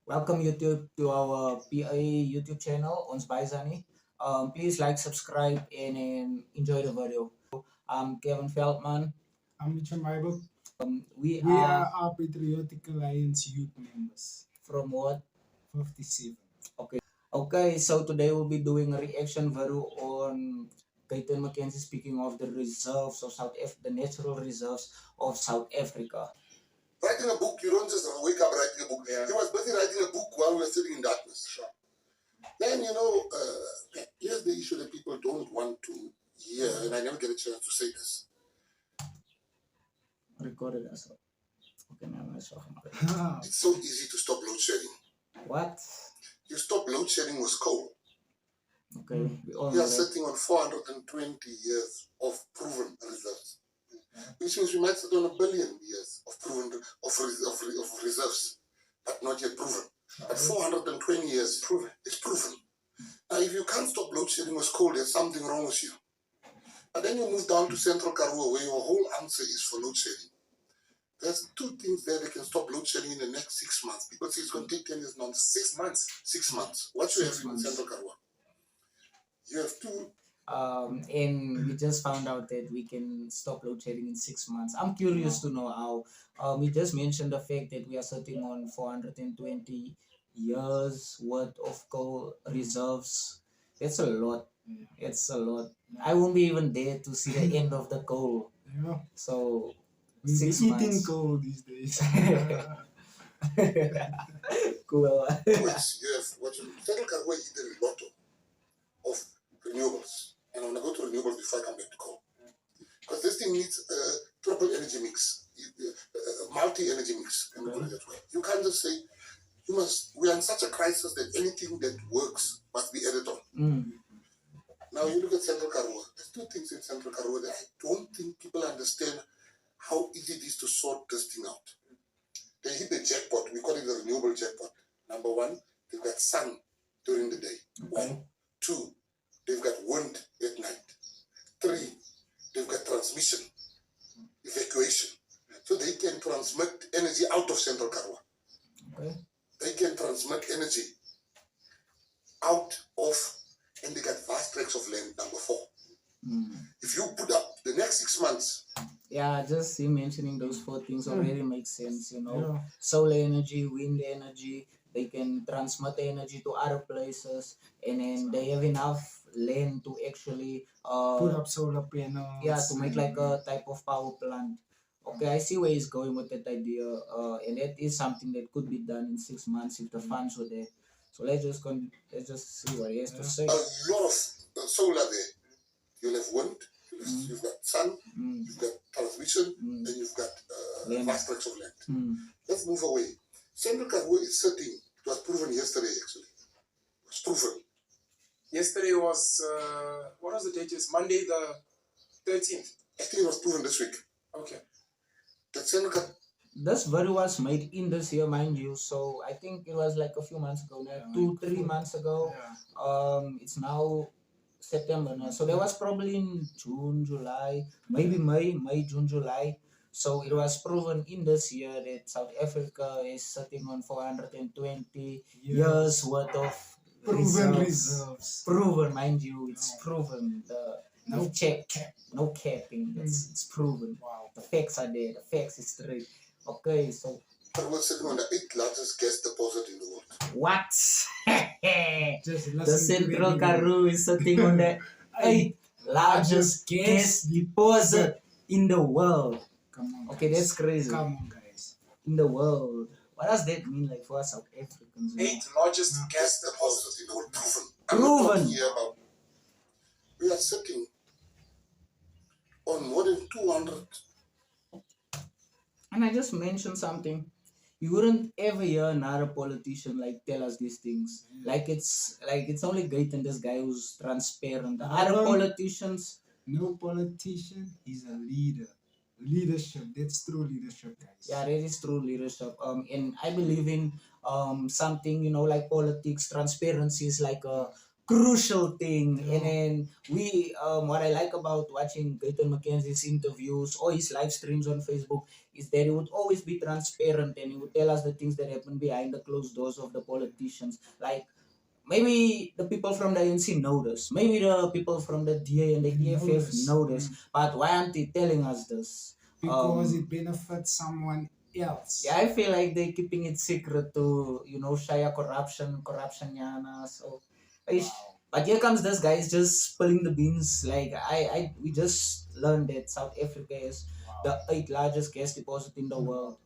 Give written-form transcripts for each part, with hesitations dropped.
Welcome YouTube to our PA YouTube channel, Ons Baizani. Please like, subscribe, and enjoy the video. I'm Kevin Feldman. I'm Mitchell Bible. We We are are Patriotic Alliance youth members. from what? 57. Okay, so today we'll be doing a reaction video on Gayton McKenzie speaking of the reserves of the natural reserves of South Africa. Writing a book, you don't just wake up writing a book. Yeah. He was busy writing a book while we were sitting in darkness. Sure. Then, here's the issue that people don't want to hear, and I never get a chance to say this. Recorded as well. Okay, now let's talk about it. It's so easy to stop load shedding. What? You stop load shedding with coal. Okay, we all We know are that. sitting on 420 years of proven reserves. Which means we might sit on 1 billion years of proven of reserves, but not yet proven. But 420 years proven. It's proven. Now, if you can't stop load shedding with coal, there's something wrong with you. But then you move down to Central Karoo, where your whole answer is for load shedding. There's two things there that can stop load shedding in the next 6 months. People say it's going to take 10 years, not 6 months. 6 months. What you have in Central Karoo? You have two. And we just found out that we can stop load shedding in 6 months. I'm curious to know how. We just mentioned the fact that we are sitting on 420 years worth of coal reserves. That's a lot. It's a lot. I won't be even there to see the end of the coal. Yeah. So We're 6 eating months. coal these days. Cool. Yes, you have what you Central Karoo is a lot of renewables. And I'm going to go to renewables before I come back to coal. Because this thing needs a triple energy mix, multi-energy mix. Let me put it that way. You can't just say, we are in such a crisis that anything that works must be added on. Now you look at Central Karoo. There's two things in Central Karoo that I don't think people understand how easy it is to sort this thing out. They hit the jackpot. We call it the renewable jackpot. Number one, they've got sun during the day. One. Two, they've got wind at night. Three, they've got transmission, evacuation. So they can transmit energy out of Central Karoo. Okay. They can transmit energy out of, and they got vast tracts of land, number four. If you put up the next 6 months. Yeah, just you mentioning those 4 things already makes sense, Yeah. Solar energy, wind energy, they can transmit energy to other places, and then they have enough land to actually Put up solar panels. yeah, to make like a type of power plant. Okay, I see where he's going with that idea, and that is something that could be done in 6 months if the funds were there. So let's just see what he has to say. A lot of solar there. You'll have wind, you've got sun, you've got transmission, and you've got vast tracts of land. Let's move away. Central Karoo is sitting. It was proven yesterday, actually. It was proven. Yesterday was, what was the date? It's Monday the 13th. I think it was proven this week. Okay. That Central Karoo. This video was made in this year, mind you, so I think it was like a few months ago now, Yeah, 2-3 months ago. Yeah. It's now September now, so that was probably in June, July, maybe May, June, July. So it was proven in this year that South Africa is sitting on 420 years worth of Proven reserves. Proven, mind you, it's proven. No no capping. It's proven. Wow. The facts are there. The facts is straight. Okay, so Karoo is sitting on the 8th largest gas deposit in the world. what? Just The listen to Central the Karoo is sitting on the 8th largest gas deposit in the world. Come on. Okay, that's crazy. Come on, guys. In the world. What does that mean, like for us South Africans? 8th largest Gas gas deposit. deposit in the world. Proven. Proven. I'm not talking here about. We are sitting on more than 200. And I just mentioned something. You wouldn't ever hear another politician like tell us these things. Like it's only Gayton, this guy who's transparent. The other politicians. No politician, he's a leader. Leadership, that's true leadership, guys. Yeah, that is true leadership. And I believe in something, like politics, transparency is like a crucial thing. And then what I like about watching Gayton McKenzie's interviews or his live streams on Facebook is that he would always be transparent and he would tell us the things that happen behind the closed doors of the politicians. Like maybe the people from the ANC know this, maybe the people from the DA and the EFF know this, but why aren't they telling us this? Because it benefits someone else. Yeah, I feel like they're keeping it secret to, shaya corruption yana. So, but here comes this guy is just spilling the beans. Like we just learned that South Africa is the 8th largest gas deposit in the world.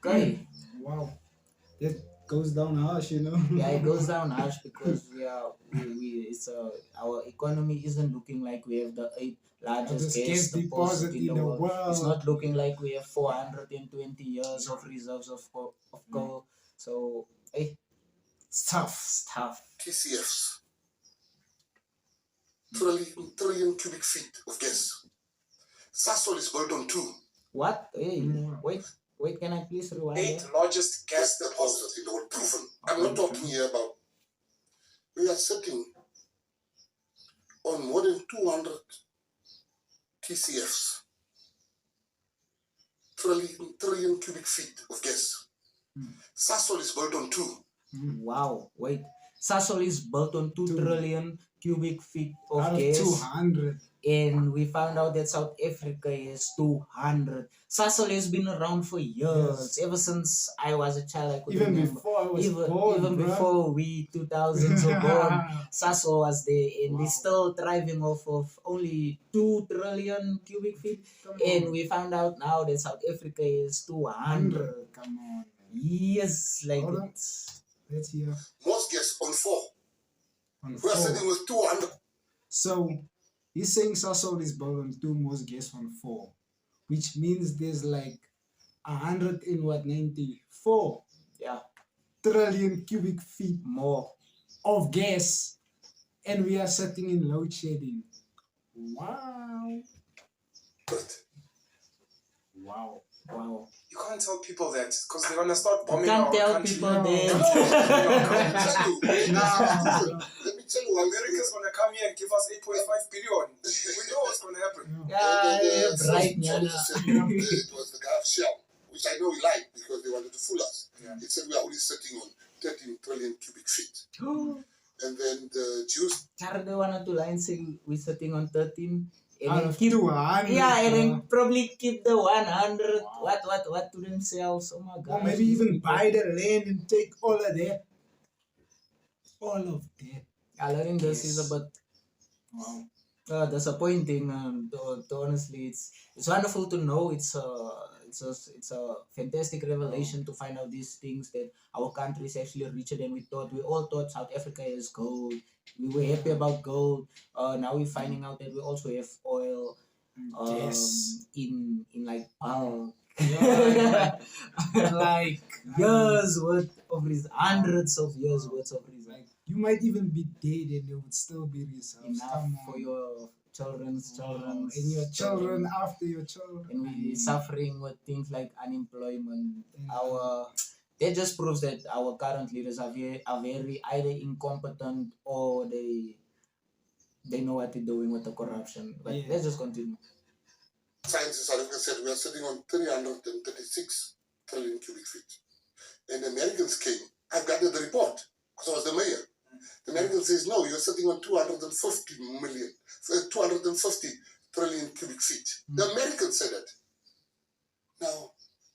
Okay. Wow. That goes down harsh, Yeah, it goes down harsh because our economy isn't looking like we have the 8th largest gas deposit in the world. It's not looking like we have 420 years of reserves of coal. So, it's tough. TCFs, trillion cubic feet of gas. Sasol is built on 2. What? Hey, wait, can I please rewind? 8th largest gas deposit. deposit in the world, proven. I'm not talking here about. We are sitting on more than 200 TCFs, trillion cubic feet of gas. Sasol is built on 2. Wow, wait. Sasol is built on 2 trillion cubic feet of gas. 200. And we found out that South Africa is 200. Sasol has been around for years. Ever since I was a child, I could Even remember. before I was born, even bro. before we 2000s were born, Sasol was there, and they're still thriving off of only 2 trillion cubic feet. And we found out now that South Africa is 200. Come on. Yes, like Hold on. it's. Let's hear. Most gas on 4. On We are 4. sitting with 200. So he's saying Sasol is built on 2, most gas on 4, which means there's like 194 trillion cubic feet More. of gas, and we are sitting in load shedding. Wow. Wow. Wow. You can't tell people that because they're gonna start bombing Can't our tell country. people Let me that. tell you one America's gonna come here and give us 8.5 billion. We know what's gonna happen. Yeah, bright It was the guy of Shell, which I know he lied because they wanted to fool us. Yeah. He said we are only sitting on 13 trillion cubic feet. And then the Jews, Charlie wanted to line say we're sitting on 13 and Out then of keep 200. and then probably keep the 100 what to themselves. Oh my god. Or maybe even buy the land and take all of that. All of that. I learning this is Yes. a bit Wow. disappointing. To honestly, it's wonderful to know. It's a fantastic revelation to find out these things that our country is actually richer than we thought. We all thought South Africa is gold. We were happy about gold. Now we're finding out that we also have oil. Yes. In like bulk. Yeah. Like Years worth of reason, hundreds of years worth of reason. Like you might even be dead and there would still be reserves. Enough Come for on. your children's children And your children after your children. and we suffering with things like unemployment. Yeah. That just proves that our current leaders are very either incompetent or they know what they're doing with the corruption. But Yeah. let's just continue. science in South Africa said we are sitting on 336 trillion cubic feet. And the Americans came. I've gathered the report because I was the mayor. The American says, no, you're sitting on 250 trillion cubic feet. The Americans said that. Now,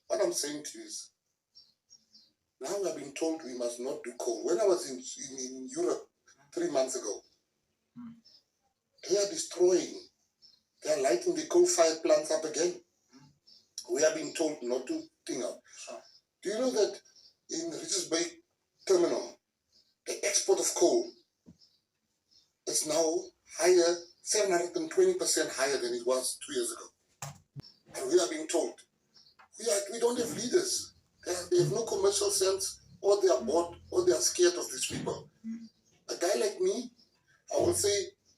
what I'm saying to you is, now we are being told we must not do coal. When I was in Europe 3 months ago, they are destroying, they are lighting the coal-fired plants up again. We are being told not to think out. Do you know that in Richards Bay Terminal, the export of coal is now higher, 720% higher than it was 2 years ago? And we are being told, we don't have leaders. They have no commercial sense, or they are bored, or they are scared of these people. A guy like me, I will say,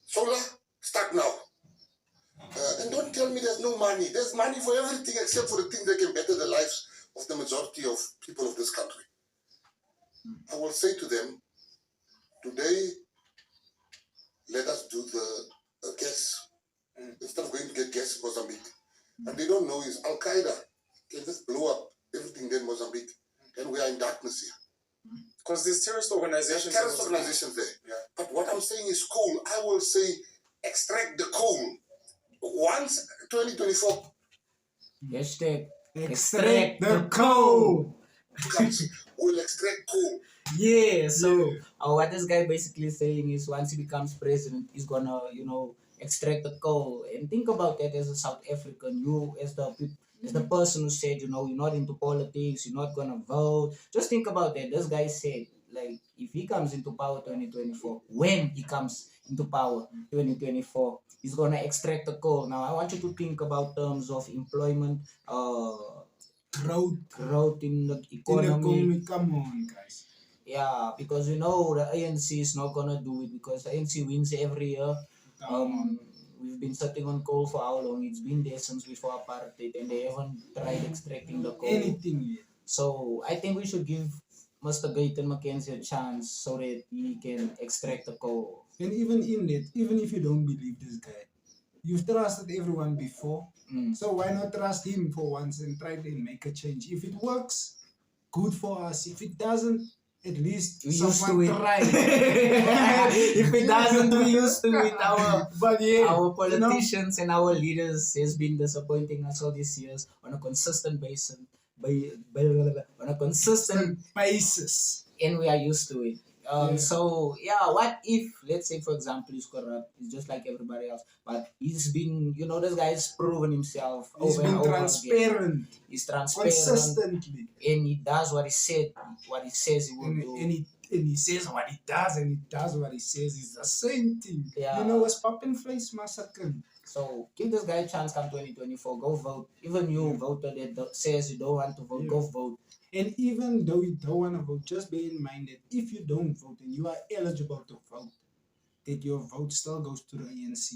solar, start now. And don't tell me there's no money. There's money for everything except for the things that can better the lives of the majority of people of this country. I will say to them, Today, let us do the gas. Instead of going to get gas in Mozambique. And they don't know is Al Qaeda can just blow up everything in Mozambique. And we are in darkness here. Because there's terrorist organizations. Terrorist organizations there. Yeah. But what I'm saying is coal. I will say extract the coal. Once 2024 Hashtag Extract the coal. comes, we'll extract coal. Yeah, so what this guy basically saying is once he becomes president, he's gonna, extract the coal. And think about that as a South African, you as the person who said, you're not into politics, you're not gonna vote. Just think about that. This guy said, like, if he comes into power 2024, when he comes into power 2024, he's gonna extract the coal. Now I want you to think about terms of employment, growth in the economy. Come on, guys. Yeah, because the ANC is not gonna do it because the ANC wins every year. We've been sitting on coal for how long? It's been there since before apartheid, and they haven't tried extracting the coal. Anything yet. So I think we should give Mr. Gayton McKenzie a chance so that he can extract the coal. And even in that, even if you don't believe this guy, you've trusted everyone before. So why not trust him for once and try to make a change? If it works, good for us. If it doesn't, at least We used to someone it. tried. If it doesn't, we used to it. But yeah, Our politicians and our leaders has been disappointing us all these years on a consistent basis. On a consistent basis. and we are used to it. So what if, let's say for example, he's corrupt, he's just like everybody else, but he's been, this guy's proven himself He's over been and over transparent. again. He's transparent Consistently. and he does what he says he will do. And he says what he does, and he does what he says. It's the same thing. Yeah. It's popping face massacre. So give this guy a chance come 2024. Go vote. Even you voter that says you don't want to vote, go vote. And even though you don't want to vote, just bear in mind that if you don't vote and you are eligible to vote, that your vote still goes to the ANC.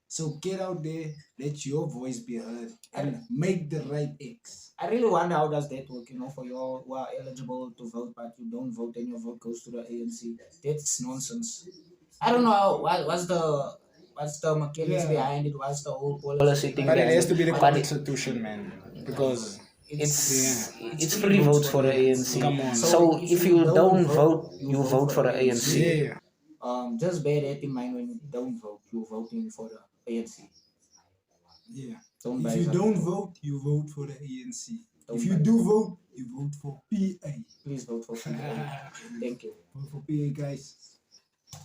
So get out there, let your voice be heard, and make the right X. I really wonder how does that work, for you all who are eligible to vote, but you don't vote and your vote goes to the ANC. That's nonsense. I don't know what's the mechanics behind it, what's the whole policy thing. But it has to be the But constitution, man. Because it's free votes for the ANC. Come on. So if you don't vote, you vote for the ANC. Yeah. Just bear that in mind when you don't vote, you're voting for the ANC. Yeah. Don't If you don't vote, you vote for the ANC. If you do vote, you vote for PA. Please vote for PA. Thank you. Vote for PA, guys.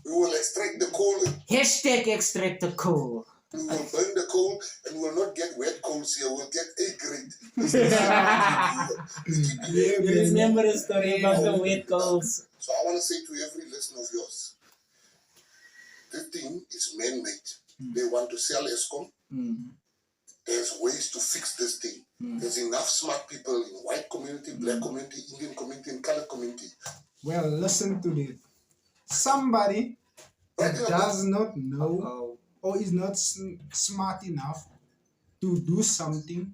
We will extract the coal. Hashtag extract the coal. We will burn the coal and we will not get wet coals here. We'll get A grade. You remember the story about the wet coals? So I want to say to every listener of yours, this thing is man-made. They want to sell ESCOM. There's ways to fix this thing. There's enough smart people in white community, black community, Indian community, and colored community. Well, listen to this. Somebody that does not know or is not smart enough to do something,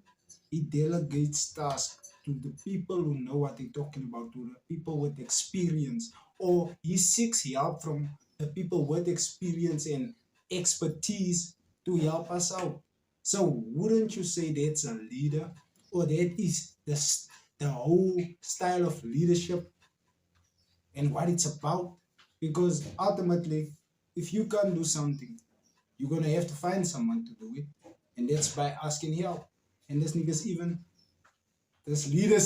he delegates tasks to the people who know what they're talking about, to the people with experience, or he seeks help from the people with experience and expertise to help us out. So wouldn't you say that's a leader, or that is the whole style of leadership and what it's about? Because ultimately, if you can't do something, you're gonna have to find someone to do it, and that's by asking help. And this leaders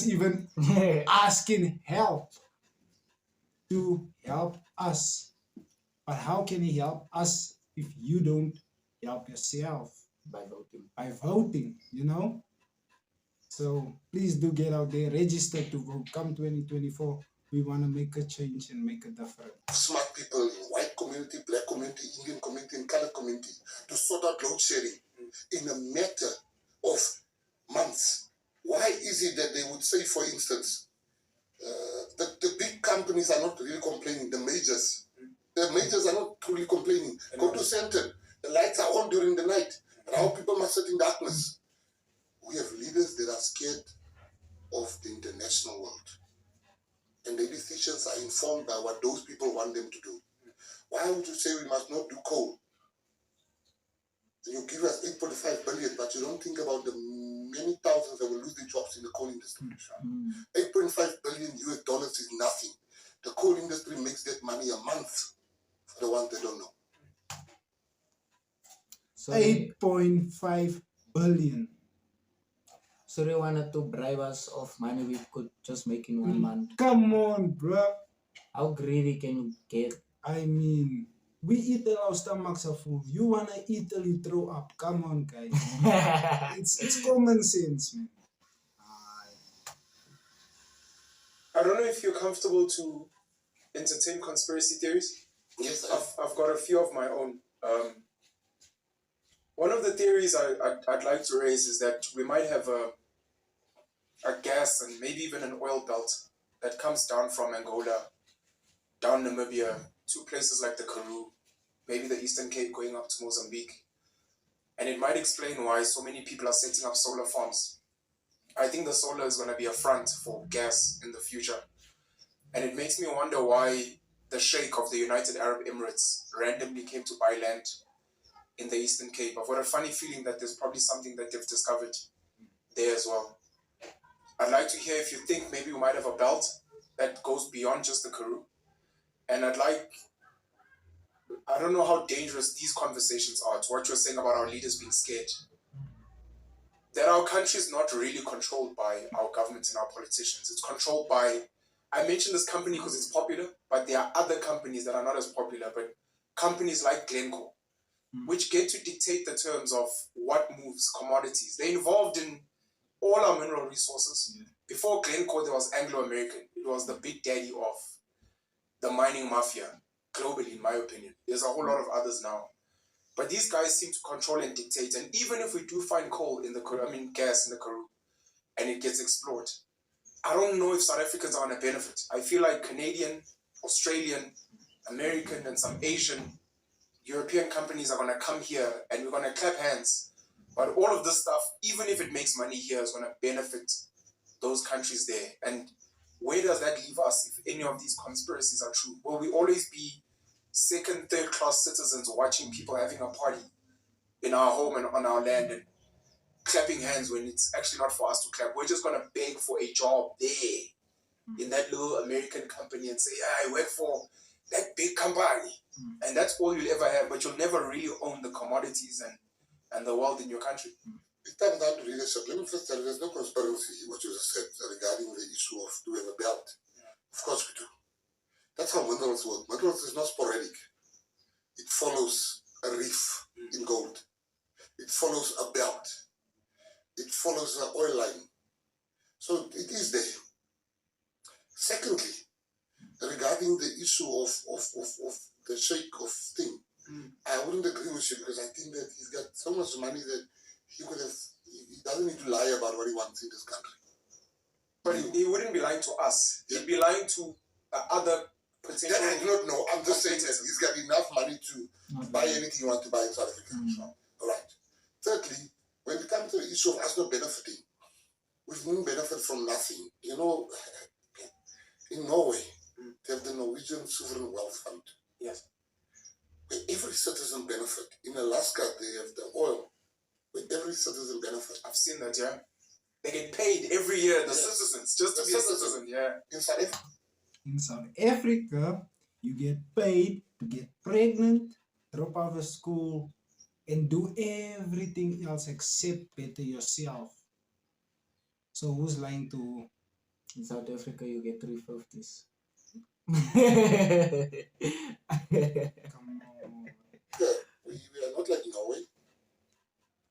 even asking help to help us. But how can he help us if you don't help yourself? By voting, So please do get out there, register to vote. Come 2024, we want to make a change and make a difference. Smart people in white community, black community, Indian community, and colored community to sort out load shedding in a matter of months. Why is it that they would say, for instance, the big companies are not really complaining, the majors are not truly complaining. Go to Centre, the lights are on during the night, and our people must sit in darkness. We have leaders that are scared of the international world. and their decisions are informed by what those people want them to do. Why would you say we must not do coal? You give us 8.5 billion, but you don't think about the many thousands that will lose their jobs in the coal industry. 8.5 billion US dollars is nothing. The coal industry makes that money a month for the ones that don't know. So 8.5 billion. So they wanted to bribe us of money we could just make in 1 month. Come on, bro. How greedy can you get? I mean, we eat till our stomachs are full. You wanna eat till you throw up. Come on, guys. It's common sense, man. I don't know if you're comfortable to entertain conspiracy theories. Yes, I've got a few of my own. One of the theories I'd like to raise is that we might have a gas and maybe even an oil belt that comes down from Angola, down Namibia, to places like the Karoo, maybe the Eastern Cape going up to Mozambique. And it might explain why so many people are setting up solar farms. I think the solar is going to be a front for gas in the future. And it makes me wonder why the Sheikh of the United Arab Emirates randomly came to buy land in the Eastern Cape. I've got a funny feeling that there's probably something that they've discovered there as well. I'd like to hear if you think maybe we might have a belt that goes beyond just the Karoo. And I don't know how dangerous these conversations are to what you're saying about our leaders being scared. That our country is not really controlled by our government and our politicians. It's controlled by, I mentioned this company because it's popular, but there are other companies that are not as popular, but companies like Glencore, which get to dictate the terms of what moves commodities. They're involved in all our mineral resources. Before Glencore, there was Anglo-American. It was the big daddy of the mining mafia, globally, in my opinion. There's a whole lot of others now. But these guys seem to control and dictate. And even if we do find coal in the Karoo, gas in the Karoo, and it gets explored, I don't know if South Africans are going to benefit. I feel like Canadian, Australian, American, and some Asian, European companies are going to come here and we're going to clap hands. But all of this stuff, even if it makes money here, is going to benefit those countries there. And where does that leave us if any of these conspiracies are true? Will we always be second, third class citizens watching people having a party in our home and on our land and clapping hands when it's actually not for us to clap? We're just going to beg for a job there in that little American company and say, I work for that big company. And that's all you'll ever have, but you'll never really own the commodities and the wealth in your country. It comes down to leadership. Let me first tell you, there's no conspiracy, what you just said, regarding the issue of do we have a belt. Of course we do. That's how minerals work. Minerals is not sporadic. It follows a reef in gold. It follows a belt. It follows an oil line. So it is there. Secondly, regarding the issue of the Sheikh of thing, I wouldn't agree with you because I think that he's got so much money that he could have, he doesn't need to lie about what he wants in this country. But he wouldn't be lying to us. He'd be lying to other potential... That I do not know. I'm just saying that he's got enough money to buy anything he wants to buy in South Africa. All right. Thirdly, when it comes to the issue of us not benefiting, we didn't benefit from nothing. You know, in Norway, they have the Norwegian Sovereign Wealth Fund. Yes. Where every citizen benefit. In Alaska, they have the oil, where every citizen benefit. I've seen that, yeah. They get paid every year, the citizens, just to be a citizen, yeah. In South Africa, you get paid to get pregnant, drop out of school, and do everything else except better yourself. So who's lying to? In South Africa, you get 350s. Come on. Yeah, we are not like Norway.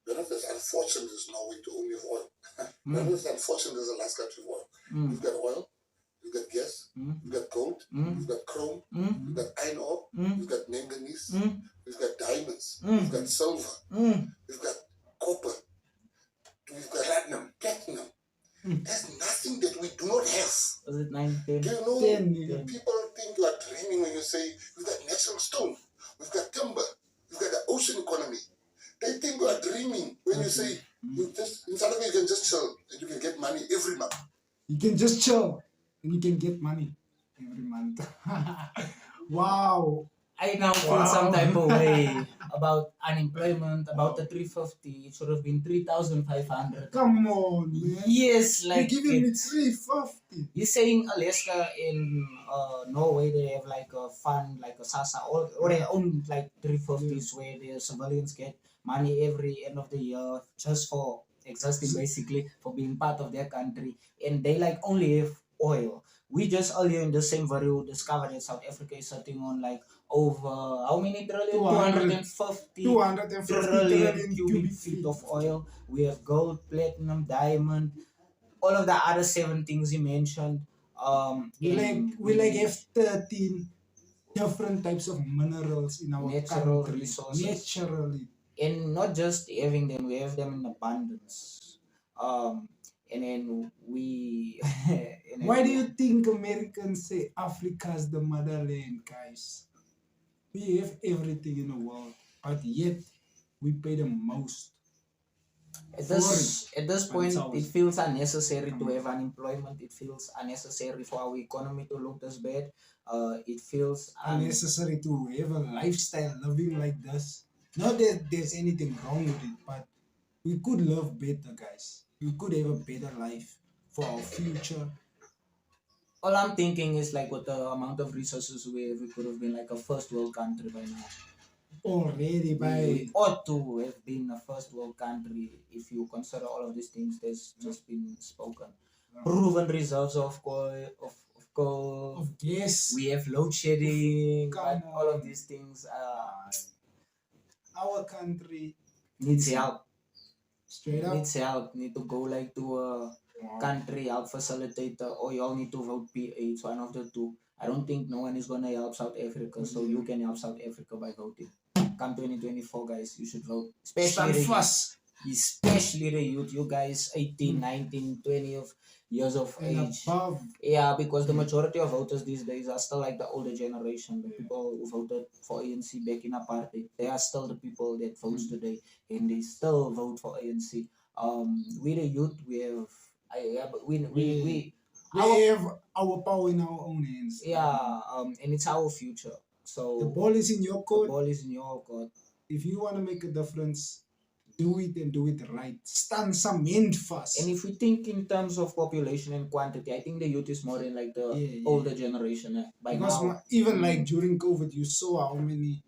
We are not as unfortunate as Norway to only have oil. We are not as unfortunate as Alaska to have oil. We've got oil, we've got gas, we've got gold, we've got chrome, we've got iron ore, we've got manganese, we've got diamonds, we've got silver, we've got copper, we've got platinum. There's nothing that we do not have. Was it 9, 10? Do you know, 10. people think you are dreaming when you say we've got natural stone, we've got timber, we've got the ocean economy. They think you are dreaming when you say you just, in South Africa you can just chill and you can get money every month. You can just chill and you can get money. every month. Wow. I now feel some type of way about unemployment, about the 350. It should have been 3,500. Come on, man. Yes, You're like giving me 350. he's saying Alaska in Norway they have like a fund like a SASA or they own like 350s where the civilians get money every end of the year just for existing basically for being part of their country and they like only have oil. We just earlier in the same video discovered that South Africa is sitting on like over how many trillion? 250 trillion cubic feet of oil. We have gold, platinum, diamond, all of the other 7 things he mentioned. We like have 13 different types of minerals in our natural country. resources. Naturally. And not just having them, we have them in abundance. And then we. And then Why do you think Americans say Africa's the motherland, guys? We have everything in the world, but yet we pay the most. At this point, it feels unnecessary to have unemployment. It feels unnecessary for our economy to look this bad. It feels unnecessary to have a lifestyle living like this. Not that there's anything wrong with it, but we could live better, guys. We could have a better life for our future. All I'm thinking is like with the amount of resources we have, we could have been like a first world country by now. Already we ought to have been a first world country if you consider all of these things that's just been spoken. Proven reserves of coal, of gas. We have load shedding, but all of these things our country needs help. Straight up needs help. Need to go like to a country help facilitator, or you all need to vote PA. It's one of the two. I don't think no one is gonna help South Africa, so you can help South Africa by voting. Come 2024, guys, you should vote. Especially the youth, you guys 18, 19, 20 years of age. Above. Yeah, because the majority of voters these days are still like the older generation. The people who voted for ANC back in apartheid, they are still the people that vote today, and they still vote for ANC. We the youth, we have our power in our own hands. Yeah, and it's our future. So the ball is in your court. The ball is in your court. If you want to make a difference, do it and do it right. Stand some end first. And if we think in terms of population and quantity, I think the youth is more in like the older generation. Because now, even like during COVID, you saw how many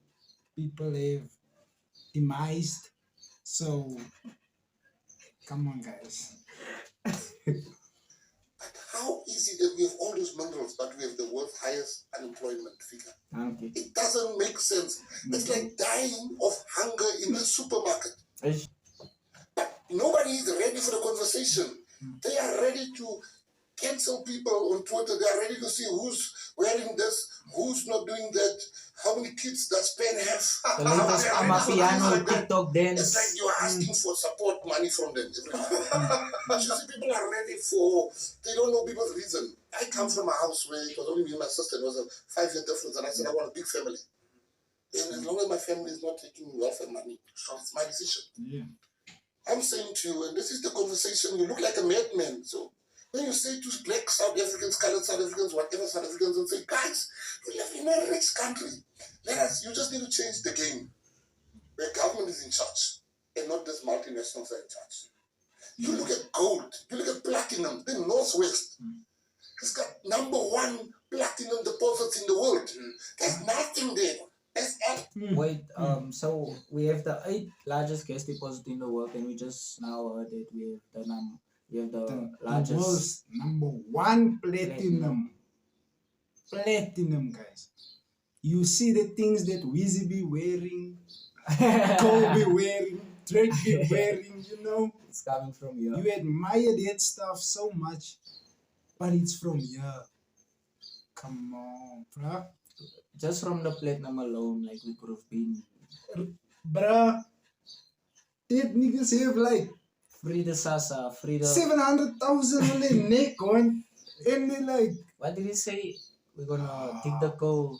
people have demised. So, come on, guys. How is it that we have all those minerals, but we have the world's highest unemployment figure? Okay. It doesn't make sense. It's like dying of hunger in a supermarket. But nobody is ready for the conversation. They are ready to cancel people on Twitter. They are ready to see who's wearing this, who's not doing that, how many kids does Pen have. The latest Amapiano TikTok dance. It's like you're asking for support money from them. You see, people are ready for, they don't know people's reason. I come from a house where it was only me and my sister. It was a 5-year difference, and I said I want a big family. And as long as my family is not taking welfare money, it's my decision. Yeah. I'm saying to you, and this is the conversation, you look like a madman. So when you say to black South Africans, colored South Africans, whatever South Africans, and say, guys, we live in a rich country. You just need to change the game. Where government is in charge, and not this multinationals are in charge. You look at gold, you look at platinum, the Northwest. It's got #1 platinum deposits in the world. There's nothing there. Wait, so we have the 8th largest gas deposit in the world, and we just now heard that we have the largest #1 platinum. Platinum, guys. You see the things that Weezy be wearing, Cole be wearing, Drake be wearing, you know. It's coming from here. You admire that stuff so much, but it's from here. Come on, bruh. Just from the platinum alone, like we could have been. Bruh, that niggas have like free the Sasa, free the 700,000 on their neck on, and they like. What did he say? We're gonna dig the coal,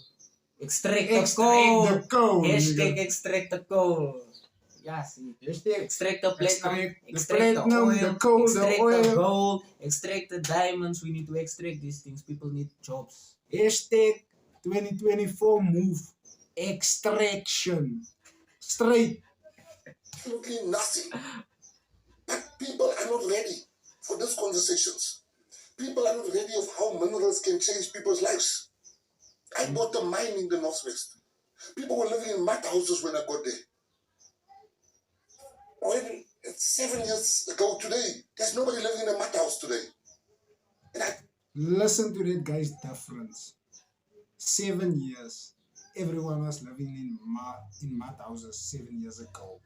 extract the coal. The coal. Hashtag extract the coal. Yeah, see. Hashtag Extract the platinum, extract the extract the platinum, oil, the coal, the extract the oil. gold, extract the diamonds. We need to extract these things. People need jobs. Hashtag 2024 move. Extraction. Straight. Absolutely nothing. But people are not ready for these conversations. People are not ready of how minerals can change people's lives. I bought a mine in the Northwest. People were living in mud houses when I got there. Already 7 years ago today, there's nobody living in a mud house today. And Listen to that guy's difference. 7 years. Everyone was living in mud houses 7 years ago.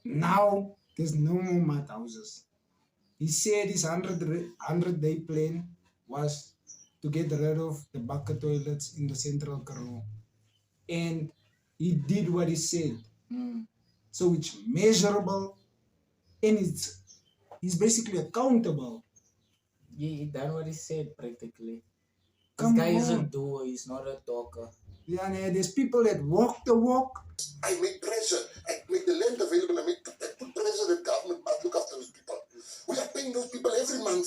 Now there's no more mud houses. He said his 100-day plan was to get rid of the bucket toilets in the central Karoo. And he did what he said. So it's measurable and he's basically accountable. Yeah, he done what he said practically. This Come guy is a on. doer. He's not a talker. Yeah, and there's people that walk the walk. I make pressure. I make the land available. I put pressure that government must look after those people. We are paying those people every month.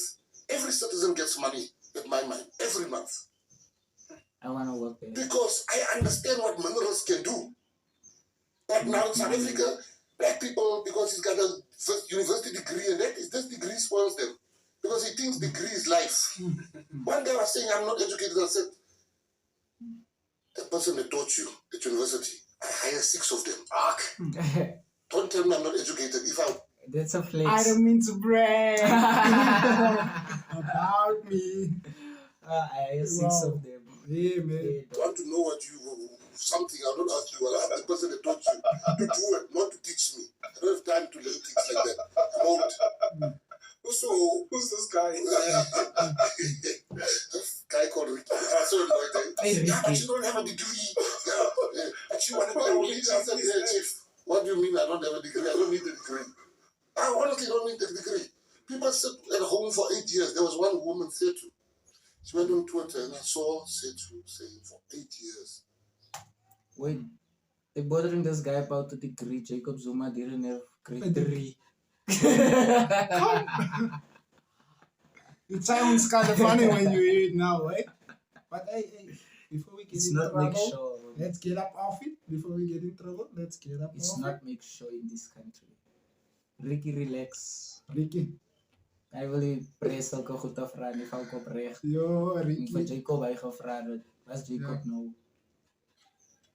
Every citizen gets money with my mind every month. I want to work there. Because I understand what minerals can do. But now in South Africa, black people, because he's got a university degree, and this degree spoils them. Because he thinks degree is life. One guy was saying, I'm not educated. I said, the person that taught you at university, I hire 6 of them. Ark. Don't tell me I'm not educated. That's a flex. I don't mean to brag about me. I have 6 of them. Yeah, man. I want to know what something. I don't ask you. I'll ask the person that taught you to do it, not to teach me. I don't have time to learn things like that. I'm old. So, Who's this guy? Guy called Ricky. I saw him right there. Hey, Yeah, but Ricky. you don't have a degree. Yeah, but you want to be a leader. I said, yeah, chief. What do you mean I don't have a degree? I don't need a degree. I honestly don't need a degree. People sit at home for 8 years. There was one woman, Setu. She went on Twitter and I saw Setu saying for 8 years. Wait, they're bothering this guy about the degree. Jacob Zuma didn't have grade 3. It sounds kind of funny when you hear it now, right? But hey, before we get It's in not make trouble, sure. let's get up off it. Before we get in trouble, let's get up It's off not make sure in this country. Ricky, relax. it. Ricky. Hy wil die pres sulke goed afvra en die val kop reg. Yo, En vir Ricky. Jacob hy gevra het. Was Jacob nou?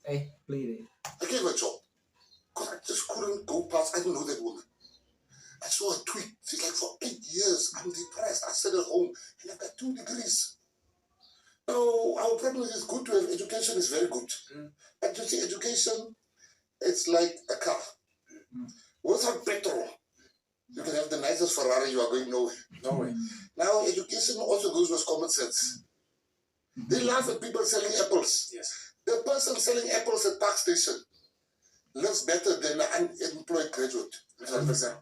Hey, play there. I gave her a job. Because I just couldn't go past. I didn't know that woman. I saw a tweet. She's like, for 8 years, I'm depressed. I sat at home and I've got 2 degrees. Now, our problem is it's good to have education, is very good. But you see, education, it's like a car. Without petrol, you can have the nicest Ferrari, you are going nowhere. Nowhere. Now, education also goes with common sense. They laugh at people selling apples. Yes. The person selling apples at Park Station lives better than an unemployed graduate. 100%.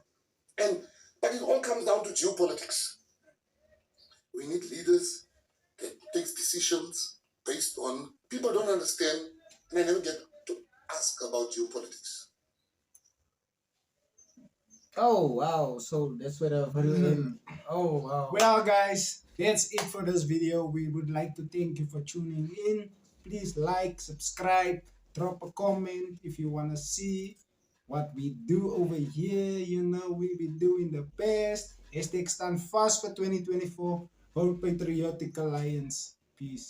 But it all comes down to geopolitics. We need leaders that take decisions based on people don't understand, and I never get to ask about geopolitics. Oh wow, so that's where the video end. Oh wow. Well, guys, that's it for this video. We would like to thank you for tuning in. Please like, subscribe, drop a comment if you want to see what we do over here. You know, we be doing the best. Hashtag stand fast for 2024. Vote Patriotic Alliance. Peace.